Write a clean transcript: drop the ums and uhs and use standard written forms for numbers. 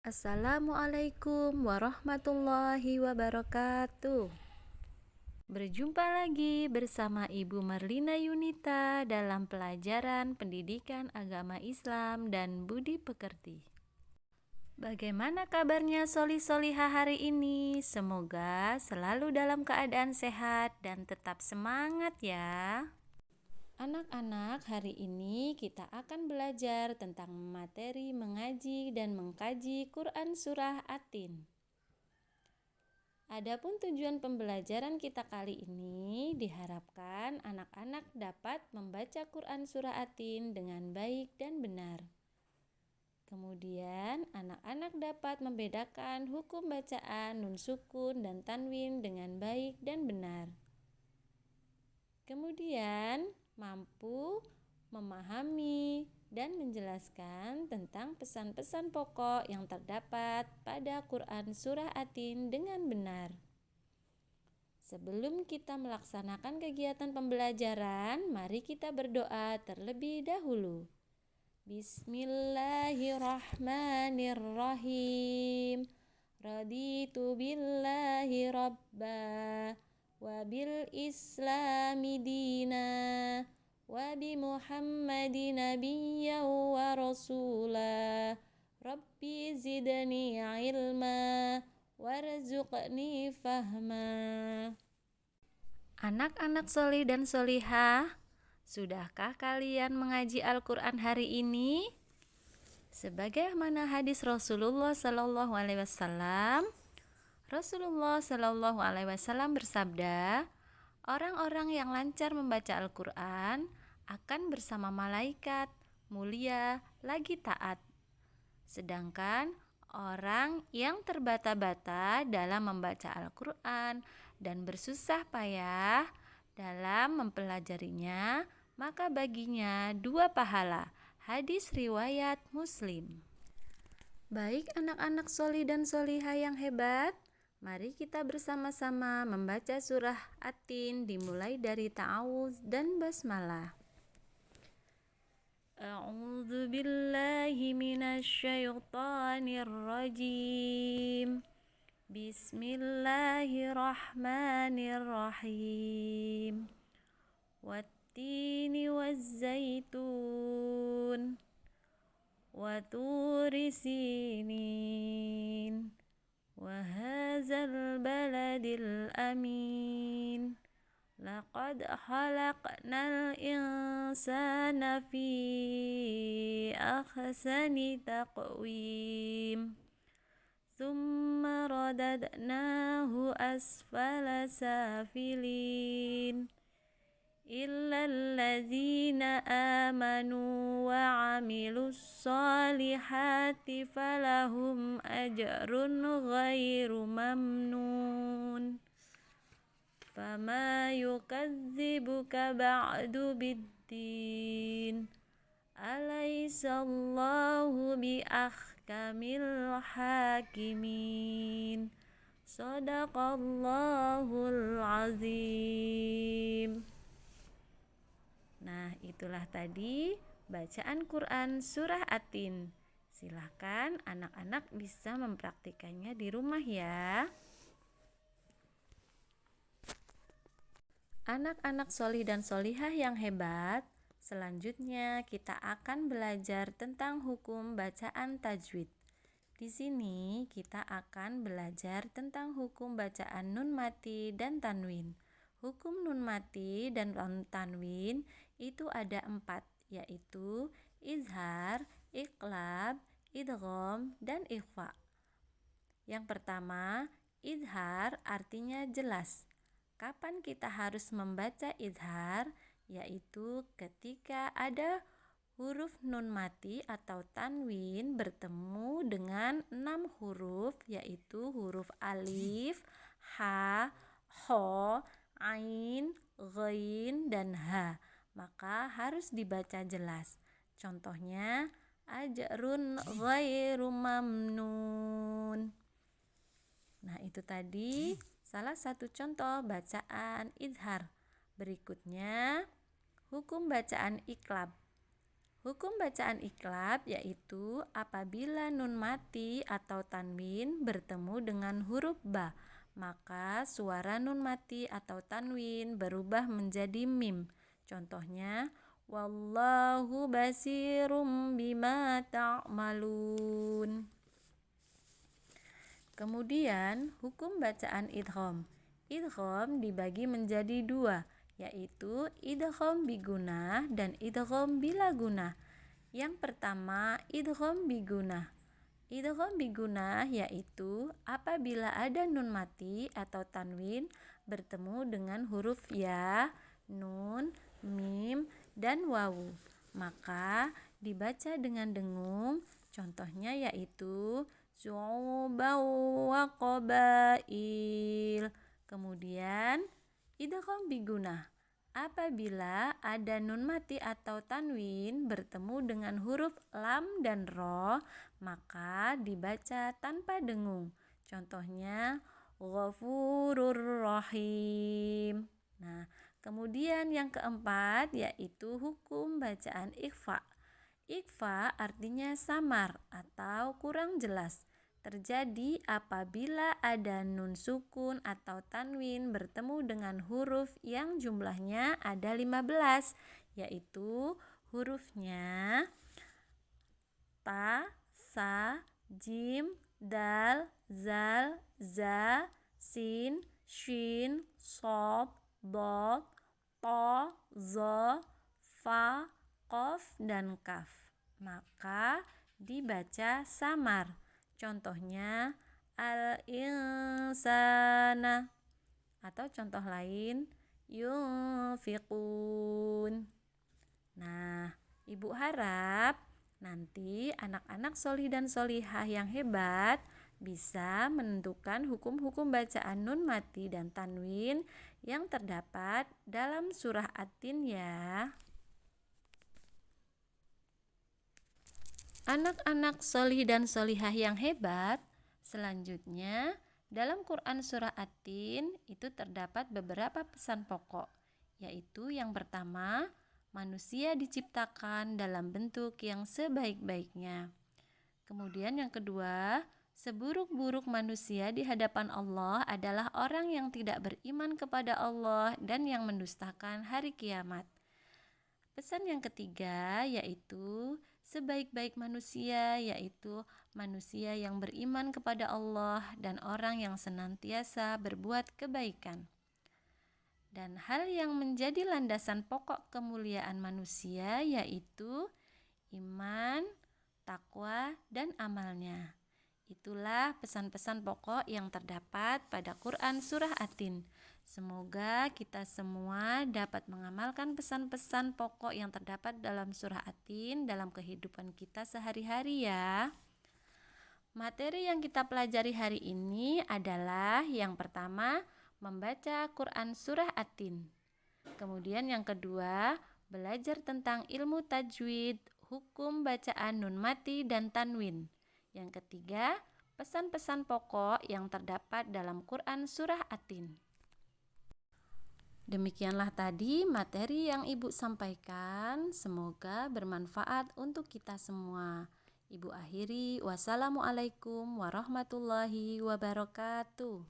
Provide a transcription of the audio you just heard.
Assalamualaikum warahmatullahi wabarakatuh. Berjumpa lagi bersama Ibu Merlina Yunita dalam pelajaran Pendidikan Agama Islam dan Budi Pekerti. Bagaimana kabarnya Solih-Solihah hari ini? Semoga selalu dalam keadaan sehat dan tetap semangat ya. Anak-anak, hari ini kita akan belajar tentang materi mengaji dan mengkaji Quran Surah At-Tin. Adapun tujuan pembelajaran kita kali ini diharapkan anak-anak dapat membaca Quran Surah At-Tin dengan baik dan benar. Kemudian anak-anak dapat membedakan hukum bacaan nun sukun dan tanwin dengan baik dan benar. Kemudian mampu memahami dan menjelaskan tentang pesan-pesan pokok yang terdapat pada Quran Surah At-Tin dengan benar. Sebelum kita melaksanakan kegiatan pembelajaran, mari kita berdoa terlebih dahulu. Bismillahirrahmanirrahim. Raditu billahi rabba wa bil islami dina wa bi muhammadin nabiyyan wa rasula. Rabbi zidni ilma warzuqni fahma. Anak-anak solih dan solihah, sudahkah kalian mengaji Al-Quran hari ini? Sebagaimana hadis Rasulullah SAW, Rasulullah SAW bersabda, orang-orang yang lancar membaca Al-Quran akan bersama malaikat, mulia, lagi taat. Sedangkan orang yang terbata-bata dalam membaca Al-Quran dan bersusah payah dalam mempelajarinya, maka baginya 2 pahala. Hadis riwayat Muslim. Baik anak-anak solih dan solihah yang hebat, mari kita bersama-sama membaca surah At-Tin dimulai dari ta'awuz dan basmalah. A'udzu billahi minasyaitonir rajim. Bismillahirrahmanirrahim. Wattini wazzaitun wa turi sinin wa hadzal baladil amin. Laqad khalaqnal insana fi ahsani taqwim. Tsumma radadnahu asfala safilin. Illal ladzina amanu wa 'amilus solihati falahum ajrun ghairu mamnun. Fama yukadzibuka ba'du biddin. Alaisallahu biahkamil hakimin. Shadaqallahul azim. Nah, itulah tadi bacaan Quran Surah At-Tin. Silakan anak-anak bisa mempraktikannya di rumah ya. Anak-anak solih dan solihah yang hebat, selanjutnya kita akan belajar tentang hukum bacaan tajwid. Di sini kita akan belajar tentang hukum bacaan nun mati dan tanwin. Hukum nun mati dan tanwin itu ada 4, yaitu izhar, iqlab, idgham, dan ikhfa. Yang pertama, izhar artinya jelas. Kapan kita harus membaca izhar? Yaitu ketika ada huruf nun mati atau tanwin bertemu dengan 6 huruf, yaitu huruf alif, ha, ho, ain, ghain, dan ha. Maka harus dibaca jelas. Contohnya, ajrun ghairu mamnun. Nah, itu tadi salah satu contoh bacaan izhar. Berikutnya, hukum bacaan iqlab. Hukum bacaan iklab yaitu apabila nun mati atau tanwin bertemu dengan huruf ba, maka suara nun mati atau tanwin berubah menjadi mim. Contohnya, wallahu basirum bima ta'malun. Kemudian, hukum bacaan idgham. Idgham dibagi menjadi dua, yaitu idgham bigunah dan idgham bila gunah. Yang pertama, idgham bigunah. Idgham bigunah yaitu apabila ada nun mati atau tanwin bertemu dengan huruf ya, nun, mim, dan wawu. Maka dibaca dengan dengung. Contohnya yaitu Zu'bau wa qabail. Kemudian idgham bigunah. Apabila ada nun mati atau tanwin bertemu dengan huruf lam dan ro, maka dibaca tanpa dengung. Contohnya Ghafurur Rahim. Nah, kemudian yang keempat yaitu hukum bacaan ikhfa. Ikhfa artinya samar atau kurang jelas. Terjadi apabila ada nun sukun atau tanwin bertemu dengan huruf yang jumlahnya ada 15, yaitu hurufnya ta, sa, jim, dal, zal, za, sin, shin, shod, dod, to, zo, fa, qaf, dan kaf. Maka dibaca samar. Contohnya al-insana, atau contoh lain yunfiqun. Nah, Ibu harap nanti anak-anak solih dan solihah yang hebat bisa menentukan hukum-hukum bacaan nun mati dan tanwin yang terdapat dalam surah At-Tin ya. Anak-anak solih dan solihah yang hebat, selanjutnya dalam Quran surah At-Tin itu terdapat beberapa pesan pokok, yaitu yang pertama, manusia diciptakan dalam bentuk yang sebaik-baiknya. Kemudian yang kedua, seburuk-buruk manusia di hadapan Allah adalah orang yang tidak beriman kepada Allah dan yang mendustakan hari kiamat. Pesan yang ketiga yaitu sebaik-baik manusia yaitu manusia yang beriman kepada Allah dan orang yang senantiasa berbuat kebaikan. Dan hal yang menjadi landasan pokok kemuliaan manusia yaitu iman, takwa, dan amalnya. Itulah pesan-pesan pokok yang terdapat pada Quran Surah At-Tin. Semoga kita semua dapat mengamalkan pesan-pesan pokok yang terdapat dalam Surah At-Tin dalam kehidupan kita sehari-hari ya. Materi yang kita pelajari hari ini adalah yang pertama, membaca Quran Surah At-Tin. Kemudian yang kedua, belajar tentang ilmu tajwid, hukum bacaan nun mati dan tanwin. Yang ketiga, pesan-pesan pokok yang terdapat dalam Quran Surah At-Tin. Demikianlah tadi materi yang Ibu sampaikan, semoga bermanfaat untuk kita semua. Ibu akhiri, wassalamualaikum warahmatullahi wabarakatuh.